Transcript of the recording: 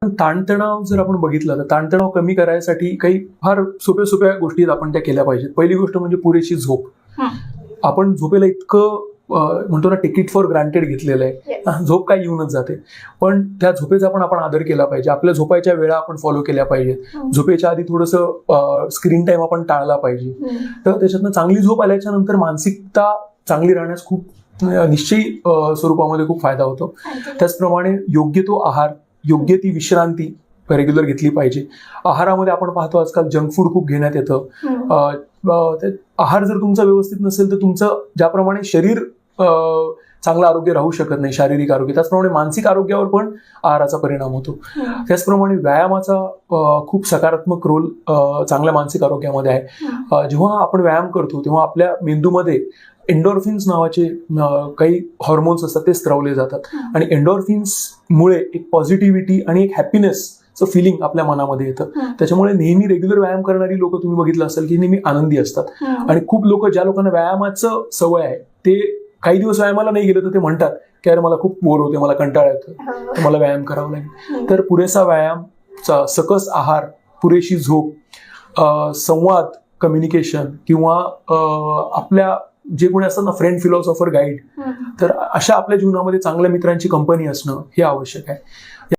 ताणतणाव जर आपण बघितला तर ताणतणाव कमी करायसाठी काही फार सोप्या सोप्या गोष्टी आपण त्या केल्या पाहिजेत. पहिली गोष्ट म्हणजे पुरेशी झोप. आपण झोपेला इतकं म्हणतो ना तिकीट फॉर ग्रांटेड घेतलेलं आहे. झोप काय येऊनच जाते, पण त्या झोपेचा पण आपण आदर केला पाहिजे. आपल्या झोपायच्या वेळा आपण फॉलो केल्या पाहिजेत. झोपेच्या आधी थोडंसं स्क्रीन टाइम आपण टाळला पाहिजे. तर त्याच्यातनं चांगली झोप आल्याच्या नंतर मानसिकता चांगली राहण्यास खूप निश्चयी स्वरूपामध्ये खूप फायदा होतो. त्याचप्रमाणे योग्य तो आहार, योग्य ती विश्रांती रेग्युलर घेतली पाहिजे. आहारामध्ये आपण पाहतो आजकाल जंक फूड खूप घेण्यात येतं. आहार जर तुमचा व्यवस्थित नसेल तर तुमचं ज्याप्रमाणे शरीर चांगलं आरोग्य राहू शकत नाही, शारीरिक आरोग्य, त्याचप्रमाणे मानसिक आरोग्यावर पण आहाराचा परिणाम होतो. त्याचप्रमाणे व्यायामाचा खूप सकारात्मक रोल चांगल्या मानसिक आरोग्यामध्ये आहे. जेव्हा आपण व्यायाम करतो तेव्हा आपल्या मेंदूमध्ये एंडोर्फिन्स नावाचे काही हॉर्मोन्स असतात, ते स्त्रवले जातात आणि एंडोर्फिन्समुळे एक पॉझिटिव्हिटी आणि एक हॅपीनेसचं फिलिंग आपल्या मनामध्ये येतं. त्याच्यामुळे नेहमी रेग्युलर व्यायाम करणारी लोक तुम्ही बघितलं असेल की नेहमी आनंदी असतात. आणि खूप लोक, ज्या लोकांना व्यायामाचं सवय आहे, ते काही दिवस व्यायामाला नाही गेलं तर ते म्हणतात की अरे मला खूप बोर होते, मला कंटाळा येतो, तर मला व्यायाम करावा लागेल. तर पुरेसा व्यायाम, सकस आहार, पुरेशी झोप, संवाद, कम्युनिकेशन किंवा आपल्या जे कोणी असतात ना फ्रेंड, फिलॉसॉफर, गाईड, तर अशा आपल्या जीवनामध्ये चांगल्या मित्रांची कंपनी असणं हे आवश्यक आहे.